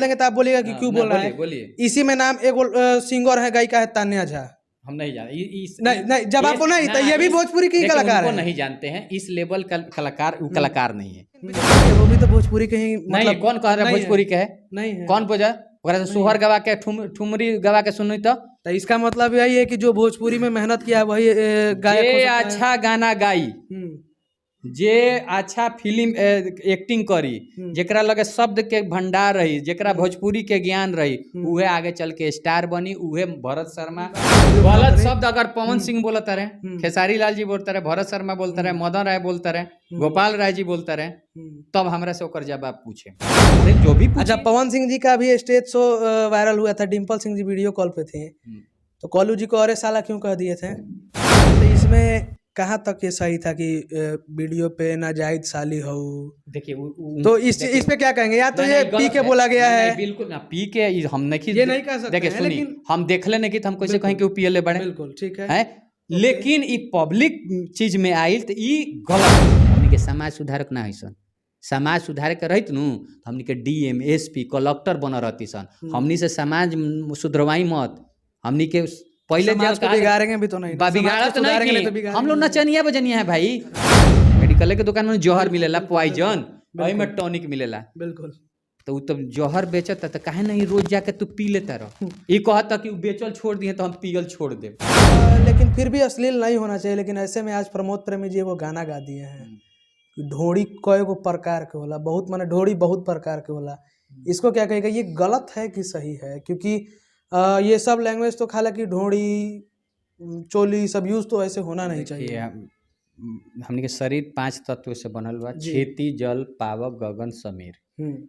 लेंगे तो आप बोलिएगा कि क्यों बोल रहा है। बोलिए। इसी में नाम एक सिंगर है, गायिका है तान्या झा। हम नहीं जानते नहीं, जब आपको नहीं तो ये भी भोजपुरी के ही कलाकार है। नहीं जानते हैं इस लेवल का कलाकार, वो कलाकार नहीं है। वो भी तो भोजपुरी के ही नहीं है। कौन कह रहा है भोजपुरी के है? नहीं है। कौन बोझा ओकरा से सोहर गवा के ठुमरी गवा के सुनी तो इसका मतलब यही है कि जो भोजपुरी में मेहनत किया वही गायक हो सकता है। अच्छा गाना गाई, जे अच्छा फिल्म एक्टिंग करी, जेकरा लगे शब्द के भंडार रही, जेकरा भोजपुरी के ज्ञान रही, उहे आगे चल के स्टार बनी। उहे भरत शर्मा। गलत शब्द अगर पवन सिंह बोलता रहे, खेसारी लाल जी बोलता रहे, भरत शर्मा बोलता रहे, मदन राय बोलता रहे, गोपाल राय जी बोलता रहे, तब हमरा से ओकर जवाब पूछे। अरे जो भी अच्छा, पवन सिंह जी का भी स्टेज शो वायरल हुआ था, डिम्पल सिंह जी वीडियो कॉल पे थे, तो कॉलू जी को अरे साला क्यों कह दिए थे? तो इसमें कहाँ तक ये सही था कि वीडियो पे नाजायज साली हो? देखिए तो इस पे क्या कहेंगे? या तो ये पी के बोला गया है। बिल्कुल ना, पी के हम नहीं, ये नहीं कह सकते। देखिए सुनिए, हम देख लेने की तो हम कैसे कहें कि वो पियले बड़े। बिल्कुल ठीक है। लेकिन ई पब्लिक चीज में आयल तो ई गलत। हमनी के समाज सुधारक ना है सन। समाज सुधार के रहित नु हमनी के डीएम एसपी कलेक्टर बन रहती सन। हमनी से समाज सुधरवाई मत। हमनी के पहले बिगाड़ेंगे भी तो नहीं, बिगाड़ा तो नहीं। हम लोग नचनिया बजनिया है भाई। मेडिकल के दुकान में जौहर मिलेला, पॉइजन, वही में टॉनिक मिलेला। बिल्कुल। तो वो तो जौहर बेचता तो काहे नहीं रोज जाके तू पी लेता रह। ये कहता कि बेचल छोड़ दिए तो हम पियल छोड़ दे। लेकिन फिर भी अश्लील नहीं होना चाहिए। लेकिन ऐसे में आज प्रमोद प्रेमी जी वो गाना गा दिए हैं। ढोड़ी कई गो प्रकार के होला, बहुत माने ढोड़ी बहुत प्रकार के होला। इसको क्या कहेगा? ये गलत है कि सही है? क्योंकि ये सब लैंग्वेज तो हालांकि ढोड़ी चोली सब यूज तो ऐसे होना नहीं चाहिए। हमने के शरीर 5 तत्व से बनल बा, खेती जल पावक गगन समीर।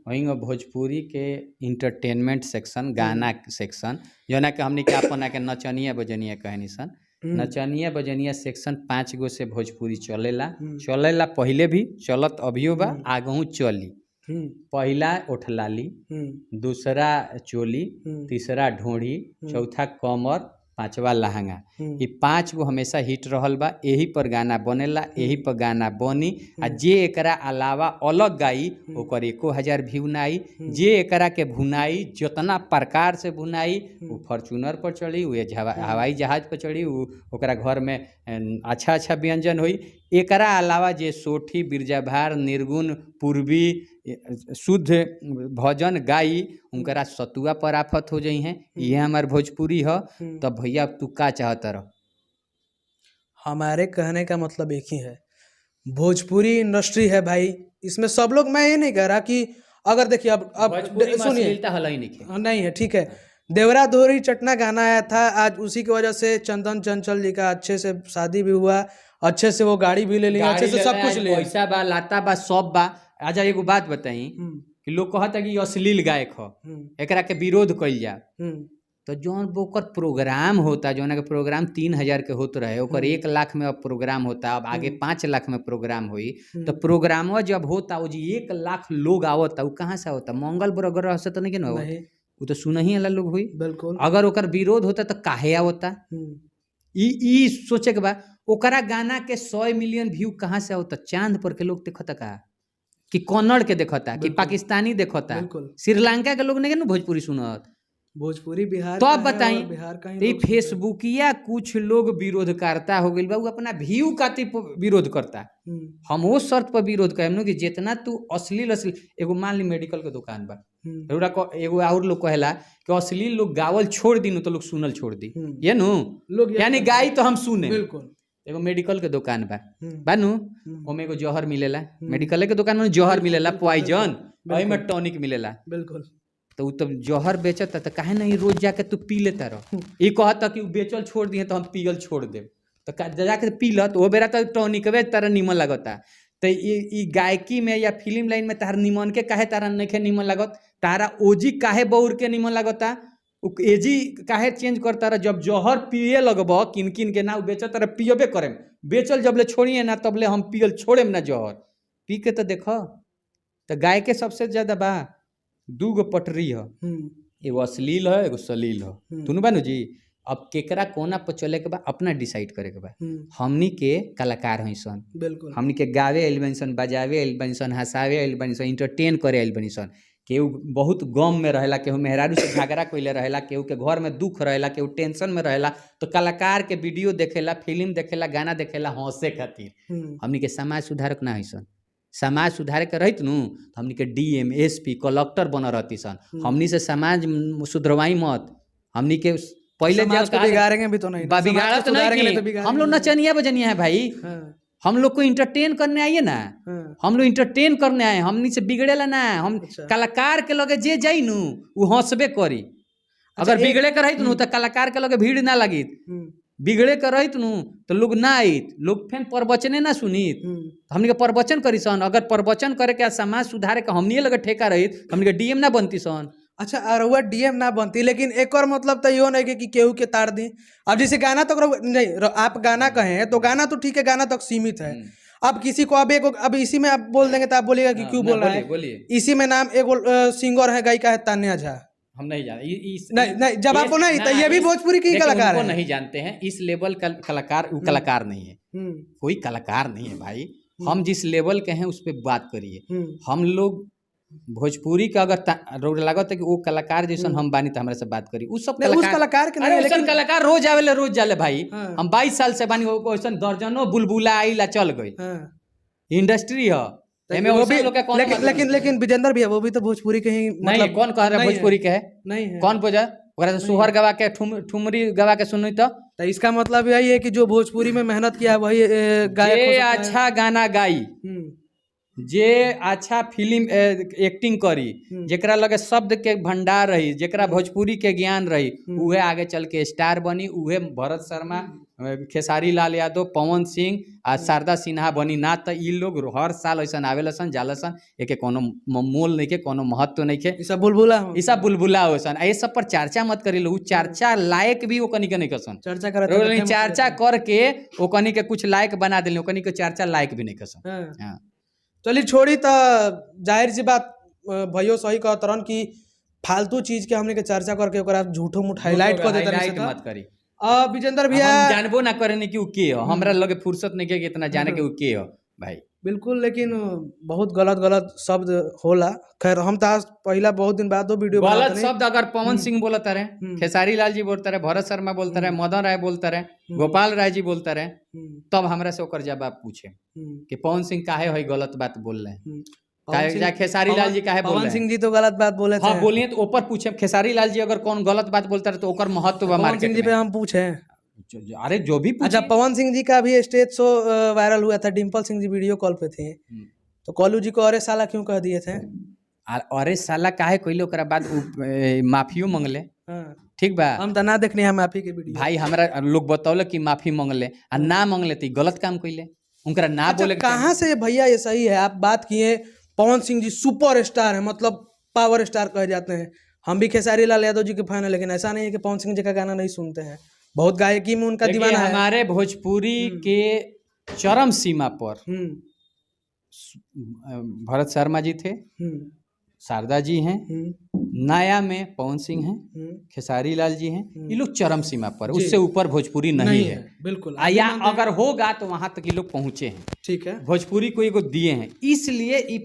वहीं भोजपुरी के इंटरटेनमेंट सेक्शन, गाना सेक्शन, जो ना कि हमने के अपना के नचनिया बजनिया कहनी सन। नचनिया बजनिया सेक्शन 5 गो से भोजपुरी चलेला पहले भी चलत अभियो बा, आगहू चली। पहला ओठलाली, दूसरा चोली, तीसरा ढोड़ी, चौथा कमर, पांचवा लहंगा। ये 5 गो हमेशा हिट रहल बा। यही पर गाना बनेला, यही पर गाना बनी। आ जे एकरा अलावा अलग गाई ओकर 1000 व्यू ना आई। जे एकरा के भुनाई जितना प्रकार से भुनाई, वो फॉर्चूनर पर चढ़ी, वो हवाई जहाज पर चढ़ी, ओकरा घर में अच्छा अच्छा व्यंजन हुई। एकरा अलावा जे सोठी बिरजाभार निर्गुण पूर्वी शुद्ध भजन गाई, उनकरा सतुआ पर आफत हो जाई हैं। ये हमार भोजपुरी है। तब भैया तू का चाहता रह? हमारे कहने का मतलब एक ही है, भोजपुरी इंडस्ट्री है भाई, इसमें सब लोग, मैं ये नहीं कह रहा कि अगर देखिए अब सुनिए, नहीं है ठीक है। देवरा दोहरी चटना गाना आया था, आज उसी की वजह से चंदन चंचल जी का अच्छे से शादी भी हुआ, अच्छे से वो गाड़ी भी ले ली, अच्छे से सब कुछ ले, पैसा बा, लाता बा, सब बा। आजा एगो बात बताई कि लोग कहता कि अश्लील गायक हो, एकरा के विरोध कइल जा। तो जौन ओकर प्रोग्राम होता, जौन के प्रोग्राम 3000 के होते रहे, ओकर 1 लाख में अब प्रोग्राम होता, अब आगे 5 लाख में प्रोग्राम हुई। तो प्रोग्राम जब होता वो जी 1 लाख लोग आवता, वो कहाँ से होता? मंगल ग्रह से तो नहीं ना, वो तो सुन ही वाला लोग हुई। बिल्कुल। अगर ओकर विरोध होता तो काहे आवता? ई सोचे के बाद ओकरा गाना के 100 मिलियन व्यू कहाँ से होता? चांद पर के लोग देखता का, कि कन्नड़ के देखता, कि पाकिस्तानी देखता, श्रीलंका के लोग नहीं ना भोजपुरी सुनत। भोजपुरी बिहार तो आप बताई, तो फेसबुकिया कुछ लोग विरोध करता हो गई बा, वो अपना व्यू खातिर विरोध करता। हम वो शर्त पर विरोध करें कि जितना तू अश्लील एगो मान ली मेडिकल के दुकान बा, एगो और लोग कहेला कि अश्लील लोग गावल छोड़ दी तो लोग सुनल छोड़ दी, ये नु लोग यानी गाई तो हम सुने। बिल्कुल। एगो मेडिकल के दुकान बा नु, ओमे एगो जौहर मिलेला, मेडिकल के दुकान में जौहर मिलेला, पॉइजन, वही में टॉनिक मिलेला। बिल्कुल। तो वो तो जौहर बेचता तो काहे नहीं रोज जाके तू पी लेता रह? ये कहता कि बेचल छोड़ दिए तो हम पियल छोड़ दे, तो जाके पी ल। तो वो बेरा तो टॉनिकवे तारा निमन लगता। तो ये गायकी में या फिल्म लाइन में तारा निमन के काहे तारा नहीं निमन लगत? तारा ओजी काहे बौर के निमन लगता? एजी काहे चेंज करता रह? जब जौहर पिए लगब किन किन के ना बेचत रह, पियबे करेम, बेचल जब ले छोड़िए ना तब ले हम पियल छोड़ेम ना। जौहर पी के तो देखो। तो गाय के सबसे ज्यादा बा 2 गो पटरी है, एगो अश्लील है, एगो सलील है, तुनु बानू जी। अब केकरा कोना पर चले के बा अपना डिसाइड करे के बा। हमनी के कलाकार हैं सन, बिल्कुल। हमनी के गावे आइल बनी सन, बजावे आइल बनी सन, हंसावे आइल बनी सन, इंटरटेन करे आइल बनी सन। केहू बहुत गम में रहेला, केहू मेहरारू से झगड़ा कइले रहेला, केहू के घर में दुख रहेला, केहू टेंशन में रहेला, तो कलाकार के वीडियो देखेला, फिल्म देखेला, गाना देखेला हंसे खातिर। हमनी के समाज सुधारक ना है सन। समाज सुधारे के रहित नु तो हमनी के DM SP कलेक्टर बन रहती सन। हमनी से समाज सुधरवाई मत। हमनी के पहले बिगाड़ेंगे भी तो नहीं, बिगाड़ा तो नहीं, हम लोग नचनिया बजनिया है भाई। हम लोग को इंटरटेन करने आइए ना, हम लोग इंटरटेन करने आए, हमनी से बिगड़ेला ना। हम कलाकार के लगे जे जाई नु वो हंसबे करी। अगर बिगड़े के रहित नु तो कलाकार के लगे भीड़ ना लगी, बिगड़े के रहित नु तो लोग ना आइत, लोग फिर प्रवचने ना सुनित। हमनी के प्रवचन करी सन। अगर प्रवचन करे के समाज सुधारे के हमनी लगे ठेका रहित, हमनी के DM ना बनती सन। अच्छा, और वह DM ना बनती, लेकिन एक और मतलब तो यो नहीं कि केहू के तार दी। अब जैसे गाना तो नहीं, आप गाना कहें तो गाना तो ठीक है, गाना तक सीमित है। अब किसी को अब इसी में आप बोल देंगे तो आप बोलिएगा कि क्यों बोल रहा है। इसी में नाम एक सिंगर है, गायिका है तान्या झा। हम नहीं जानते, नहीं जब आपको नहीं तो ये भी भोजपुरी की कलाकार है, नहीं जानते हैं इस लेवल का कलाकार। वो कलाकार नहीं है, कोई कलाकार नहीं है भाई। हम जिस लेवल के हैं उस पर बात करिए। हम लोग भोजपुरी का अगर लागत है कि वो कलाकार जैसन हम बानी तो हमारे से बात करी। उस सब कलाकार के नहीं, लेकिन कलाकार रोज आवेले रोज जाले भाई। हम 22 साल से बानी, वैसन दर्जनों बुलबुला आइला चल गई। इंडस्ट्री है वो भी, लेकिन विजेंद्र भैया वो भी तो भोजपुरी के ही मतलब। कौन कह रहा है भोजपुरी के है? नहीं है। कौन बोझा ओकरा से सोहर गवा के ठुमरी गवा के सुनी तो इसका मतलब यही है कि जो भोजपुरी में मेहनत किया वही गायक अच्छा गाना गाई, जे अच्छा फिल्म एक्टिंग करी, जेकरा लगे शब्द के भंडार रही, जेकरा भोजपुरी के ज्ञान रही, उहे आगे चल के स्टार बनी। उहे भरत शर्मा, खेसारी लाल यादव, पवन सिंह आ शारदा सिन्हा बनी। ना तो ई लोग हर साल ऐसा आवेला सन जाला सन, एके कोनो मोल नहीं के, कोनो महत्व नहीं के। ई सब बुलबुला हो सन। ये सब पर चर्चा मत करी लो। चर्चा लायक भी ओकनी के नहीं कसन। चर्चा करके ओकनी के कुछ लायक बना देले, ओकनी के चर्चा लायक भी नहीं कसन। चलिए छोड़ी तो जाहिर सी बात भयो सही कहतरन कि फालतू चीज के हमने के चर्चा करके ओकरा झूठो मूठ हाईलाइट कर देते हैं। मत करी। विजेंद्र भैया हम जानबो ना करे कि उ के हो, हमरा लगे फुर्सत नहीं के कि इतना जाने के उ के हो भाई। बिल्कुल, लेकिन बहुत गलत शब्द होला। खैर हम तो आज पहला बहुत दिन बाद वीडियो गलत शब्द अगर पवन सिंह बोलता रहे, खेसारी लाल जी बोलता रहे, भरत शर्मा बोलता रहे, मदन राय बोलता रहे, गोपाल राय जी बोलता रहे, तब हमरा से ओकर जवाब पूछे कि पवन सिंह काहे है गलत बात बोल रहे हैं, खेसारी लाल जी काहे बोल रहे हैं। पवन सिंह जी तो गलत बात बोले थे। हाँ बोलिए तो ऊपर पूछे खेसारी लाल जी अगर कौन गलत बात बोलता रहे तो ओकर महत्व मार्केट सिंह जी पे हम पूछे। अरे जो भी अच्छा, पवन सिंह जी का भी स्टेज शो वायरल हुआ था, डिम्पल सिंह जी वीडियो कॉल पे थे, तो कॉलू जी को अरे साला क्यों कह दिए थे? अरे साला काहे कहले, ओकरा बाद माफियो मांगले। ठीक बा, हम तो ना देखने हैं माफी के वीडियो भाई। हमरा लोग बतौले कि माफी मांगले आ ना मांगले तो गलत काम कइले, उनकरा ना बोले। कहाँ से भैया ये सही है? आप बात किए पवन सिंह जी सुपर स्टार है, मतलब पावर स्टार कहे जाते हैं। हम भी खेसारी लाल यादव जी के फैन है, लेकिन ऐसा नहीं है कि पवन सिंह जी का गाना नहीं सुनते हैं। बहुत गायकी में उनका दीवाना है। हमारे भोजपुरी के चरम सीमा पर भरत शर्मा जी थे, शारदा जी हैं, नया में पवन सिंह हैं, खेसारी लाल जी हैं। ये लोग चरम सीमा पर, उससे ऊपर भोजपुरी नहीं है। बिल्कुल। या अगर होगा तो वहां तक ये लोग पहुंचे हैं। ठीक है, भोजपुरी को एगो दिए हैं, इसलिए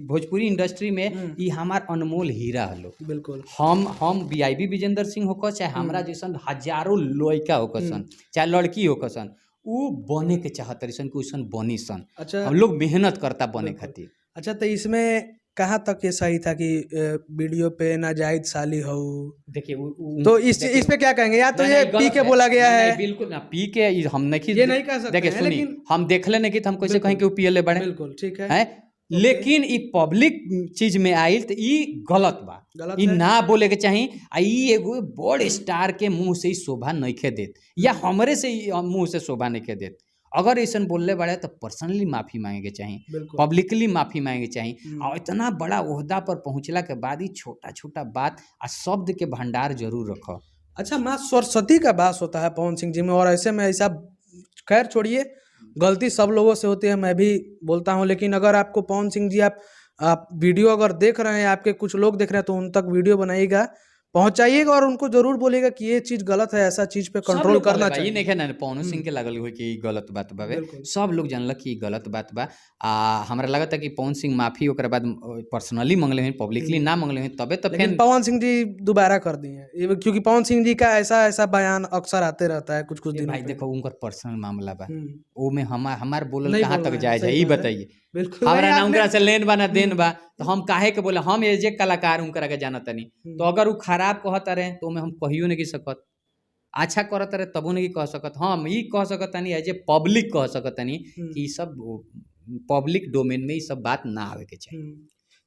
भोजपुरी इंडस्ट्री में ये हमार अनमोल हीरा हलो। बिल्कुल। हम VIP विजेंद्र सिंह होकर, चाहे हमरा जैसन हजारों लड़का होकर सन, चाहे लड़की होकर सन, वो बने के चाहत सन कि वैसन बनी सन। अच्छा, हम लोग मेहनत करता बने खातिर। अच्छा, तो इसमें कहाँ तक ये सही था कि वीडियो पे नाजायज साली हो? देखिए तो इस पे क्या कहेंगे? या तो ये पी के बोला गया है? बिल्कुल ना, पी के हम नहीं, ये नहीं कह सकते। देखिए सुनिए, हम देख ले नहीं कि हम कैसे कहें कि वो पियले बड़े। बिल्कुल ठीक है। लेकिन ई पब्लिक चीज में आइल तो ई गलत बा, ई ना बोले के चाहिए। ई एगो बड़ स्टार के मुंह से शोभा नहीं खे देत, या हमरे से मुंह से शोभा नहीं खे देत। अगर ऐसा बोलने बड़े तो पर्सनली माफी मांगे चाहिए, पब्लिकली माफी मांगे चाहिए। और इतना बड़ा ओहदा पर पहुंचला के बाद ही छोटा छोटा बात आ शब्द के भंडार जरूर रखो। अच्छा, माँ सरस्वती का वास होता है पवन सिंह जी में, और ऐसे में ऐसा, खैर छोड़िए, गलती सब लोगों से होती है, मैं भी बोलता हूँ। लेकिन अगर आपको पवन सिंह जी, आप वीडियो अगर देख रहे हैं, आपके कुछ लोग देख रहे हैं, तो उन तक वीडियो बनाइएगा। पहुंचाइएगा और उनको जरूर बोलिएगा कि ये चीज गलत है, ऐसा चीज पे कंट्रोल करना चाहिए। नहीं ना पवन सिंह के लागल हो कि गलत बात बावे, सब लोग जानलक कि गलत बात बा। हमरा लगत है कि पवन सिंह माफी ओकरा बाद पर्सनली मांगले हैं, पब्लिकली ना मांगले हैं, तबे तो लेकिन पवन सिंह जी दोबारा कर दिए, क्योंकि पवन सिंह जी का ऐसा बयान अक्सर आते रहता है कुछ दिन। भाई देखो उनकर पर्सनल मामला बा, वो में हमार बोलल कहाँ तक जायज है, ये बताइए। हमरा ना उनकरा से लेन बा ना देन बा, तो हम काहे के बोले, हम एजे कलाकार उनकरा के जानत नहीं, तो अगर वो खराब कहत रहे तो में हम कहियो नहीं सकत, अच्छा करत रहे तबो नहीं कह सकत। हम ये कह सकत नहीं एज ए पब्लिक कह सकत नहीं कि सब पब्लिक डोमेन में ये सब बात ना आवे के चाहिए।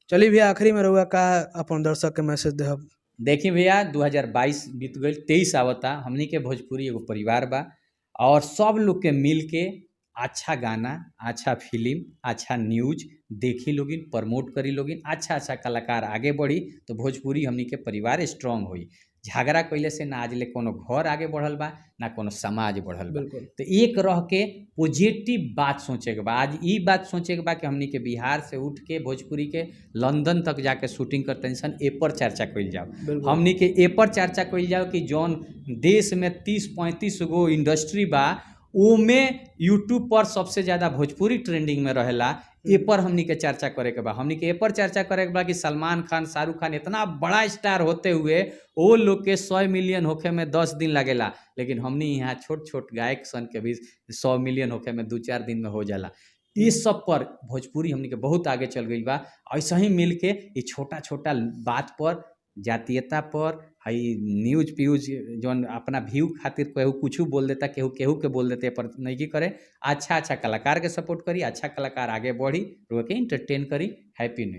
चलिए भैया आखिरी में रहुआ का अपन दर्शक के मैसेज दे। देखिए भैया 2022 बीत गई, 23 आवता, हमनी के भोजपुरी एगो परिवार बा और सब लोग के मिल के अच्छा गाना, अच्छा फिल्म, अच्छा न्यूज देखी लोगिन, प्रमोट करी लोगिन, अच्छा कलाकार आगे बढ़ी तो भोजपुरी हमनी के परिवार स्ट्रांग होई। झगड़ा कैले से ना आज ले कोनो घर आगे बढ़ल बा ना कोनो समाज बढ़ल बा। तो एक रह के पॉजिटिव बात सोचे के बा। आज ये बात सोचे के बा कि हमनी के बिहार से उठ के भोजपुरी के लंदन तक जाके शूटिंग करते सन, ए पर चर्चा कइल जाओ, हमनी के ए पर चर्चा कइल जाओ कि जौन देश में 30-35 गो इंडस्ट्री बा ओमे यूट्यूब पर सबसे ज़्यादा भोजपुरी ट्रेंडिंग में रहेला, ए पर हमनी के चर्चा करे के बा। हमनी के ए पर चर्चा करे के बा कि सलमान खान, शाहरुख खान इतना बड़ा स्टार होते हुए वो लोग के 100 मिलियन होखे में 10 दिन लगेला, लेकिन हमनी यहाँ छोट गायक सन के भी 100 मिलियन होखे में 2-4 दिन में हो जाला। इस सब पर भोजपुरी हमनी के बहुत आगे चल गई बा। ऐसा ही मिल के ये छोटा बात पर, जातीयता पर, हई न्यूज प्यूज जौन अपना व्यू खातिर केहू कुछ बोल देता, केहू के बोल देते, पर नहीं की करे। अच्छा कलाकार के सपोर्ट करी, अच्छा कलाकार आगे बढ़ी, रोके इंटरटेन करी। Happy new year.